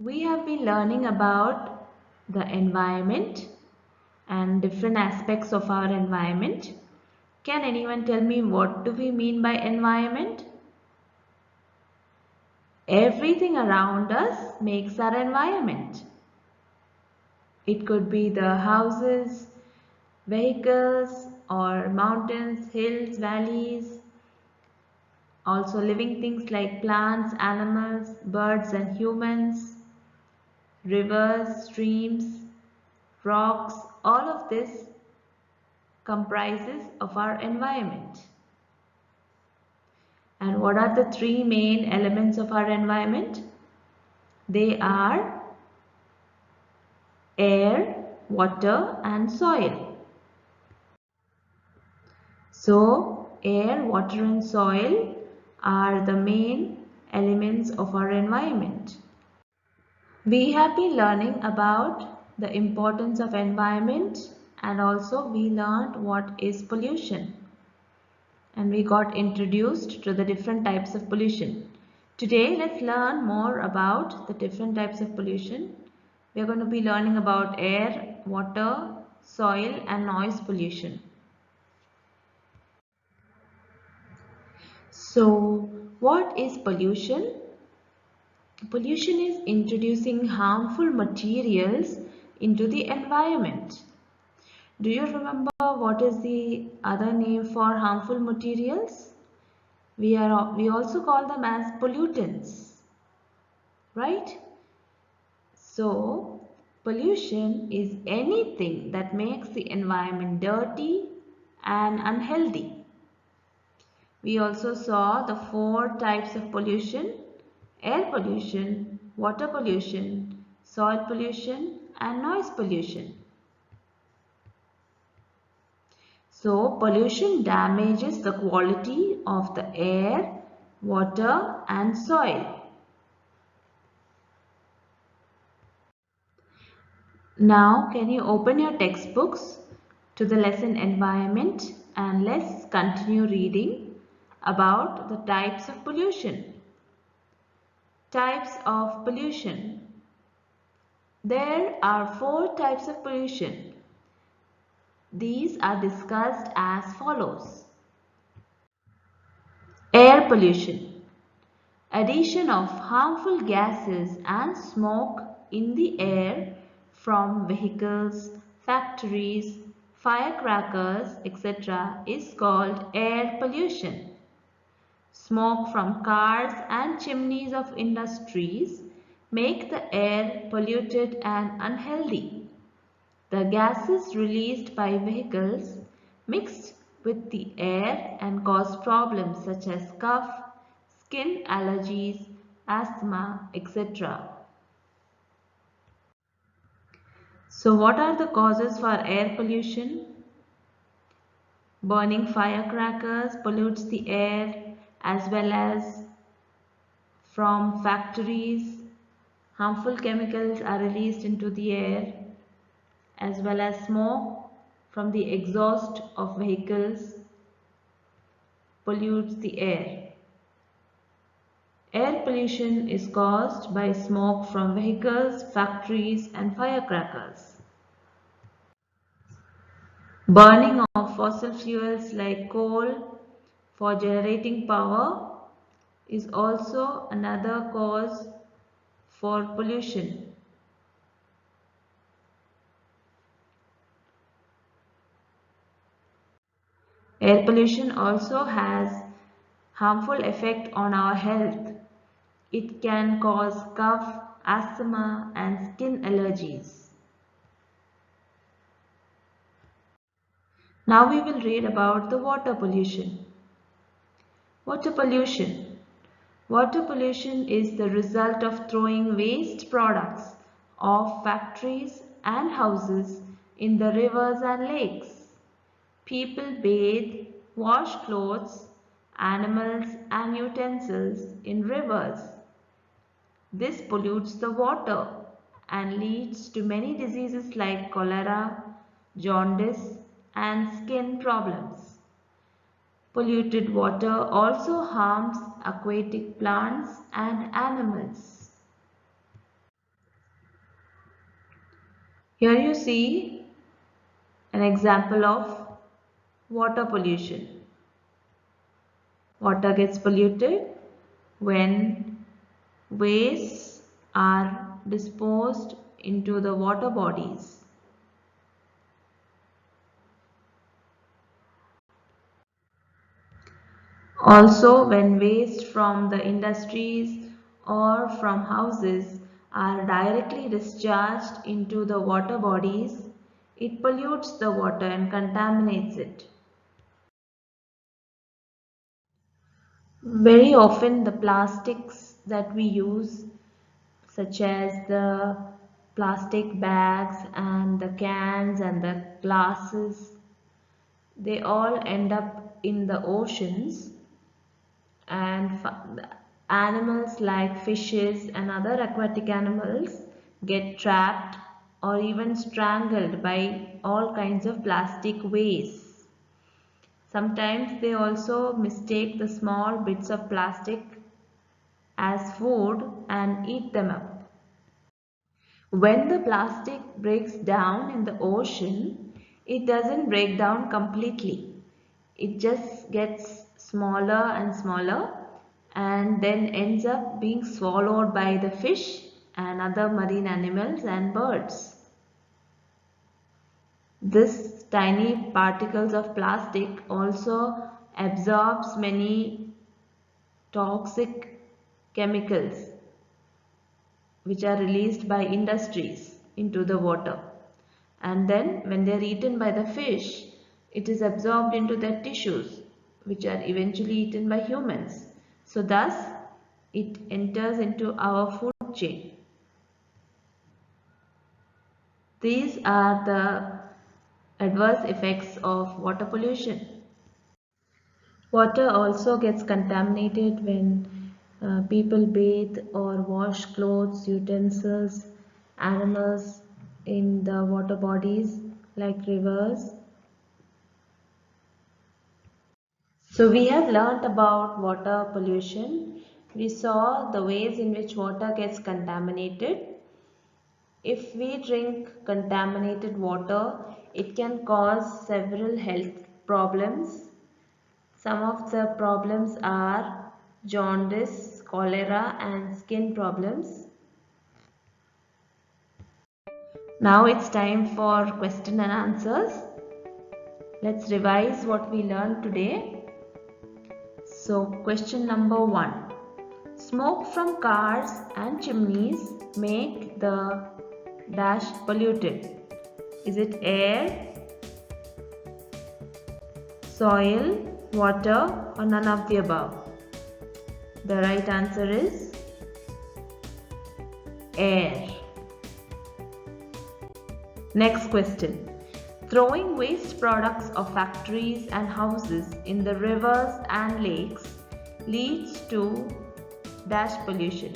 We have been learning about the environment and different aspects of our environment. Can anyone tell me what do we mean by environment? Everything around us makes our environment. It could be the houses, vehicles, or mountains, hills, valleys. Also living things like plants, animals, birds and humans, rivers, streams, rocks, all of this comprises of our environment. And what are the three main elements of our environment? They are air, water and soil. So, air, water and soil are the main elements of our environment. We have been learning about the importance of environment and also we learned what is pollution. And we got introduced to the different types of pollution. Today, let's learn more about the different types of pollution. We are going to be learning about air, water, soil and noise pollution. So, what is pollution? Pollution is introducing harmful materials into the environment. Do you remember what is the other name for harmful materials? We also call them as pollutants, right? So, pollution is anything that makes the environment dirty and unhealthy. We also saw the four types of pollution: air pollution, water pollution, soil pollution and noise pollution. So, pollution damages the quality of the air, water and soil. Now, can you open your textbooks to the lesson environment and let's continue reading about the types of pollution. Types of pollution. There are four types of pollution. These are discussed as follows. Air pollution. Addition of harmful gases and smoke in the air from vehicles, factories, firecrackers, etc. is called air pollution. Smoke from cars and chimneys of industries make the air polluted and unhealthy. The gases released by vehicles mix with the air and cause problems such as cough, skin allergies, asthma, etc. So what are the causes for air pollution? Burning firecrackers pollutes the air as well as from factories. Harmful chemicals are released into the air as well as smoke from the exhaust of vehicles pollutes the air. Air pollution is caused by smoke from vehicles, factories and firecrackers. Burning of fossil fuels like coal for generating power is also another cause for pollution. Air pollution also has harmful effect on our health. It can cause cough, asthma and skin allergies. Now we will read about the water pollution. Water pollution. Water pollution is the result of throwing waste products of factories and houses in the rivers and lakes. People bathe, wash clothes, animals and utensils in rivers. This pollutes the water and leads to many diseases like cholera, jaundice and skin problems. Polluted water also harms aquatic plants and animals. Here you see an example of water pollution. Water gets polluted when wastes are disposed into the water bodies. Also, when waste from the industries or from houses are directly discharged into the water bodies, it pollutes the water and contaminates it. Very often the plastics that we use, such as the plastic bags and the cans and the glasses, they all end up in the oceans, and animals like fishes and other aquatic animals get trapped or even strangled by all kinds of plastic waste. Sometimes they also mistake the small bits of plastic as food and eat them up. When the plastic breaks down in the ocean, it doesn't break down completely. It just gets smaller and smaller and then ends up being swallowed by the fish and other marine animals and birds. This tiny particles of plastic also absorbs many toxic chemicals which are released by industries into the water, and then when they are eaten by the fish, it is absorbed into their tissues, which are eventually eaten by humans. So thus it enters into our food chain. These are the adverse effects of water pollution. Water also gets contaminated when people bathe or wash clothes, utensils, animals in the water bodies like rivers. So we have learnt about water pollution. We saw the ways in which water gets contaminated. If we drink contaminated water, it can cause several health problems. Some of the problems are jaundice, cholera, and skin problems. Now it's time for question and answers. Let's revise what we learned today. So, question number 1. Smoke from cars and chimneys make the dash polluted. Is it air, soil, water, or none of the above? The right answer is air. Next question. Throwing waste products of factories and houses in the rivers and lakes leads to dash pollution.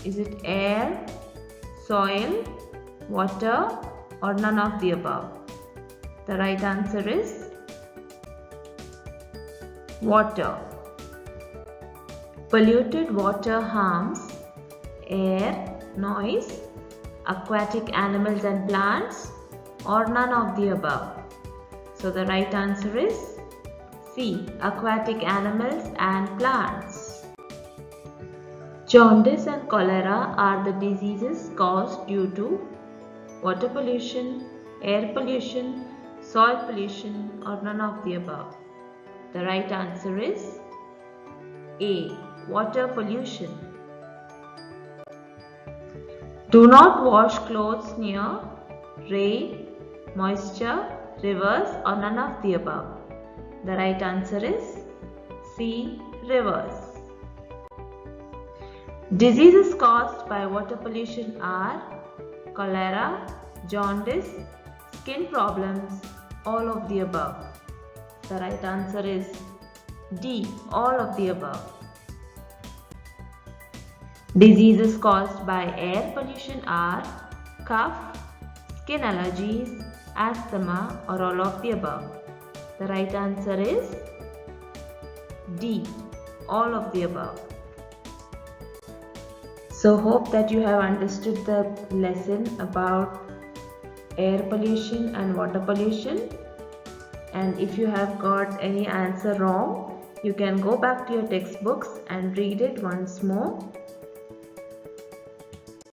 Is it air, soil, water, or none of the above? The right answer is water. Polluted water harms air, noise, aquatic animals and plants, or none of the above. So the right answer is C. Aquatic animals and plants. Jaundice and cholera are the diseases caused due to water pollution, air pollution, soil pollution, or none of the above. The right answer is A. Water pollution. Do not wash clothes near rain, moisture, rivers, or none of the above. The right answer is C. Rivers. Diseases caused by water pollution are cholera, jaundice, skin problems, all of the above. The right answer is D. All of the above. Diseases caused by air pollution are cough, skin allergies, asthma, or all of the above. The right answer is D. All of the above. So hope that you have understood the lesson about air pollution and water pollution. And if you have got any answer wrong, you can go back to your textbooks and read it once more.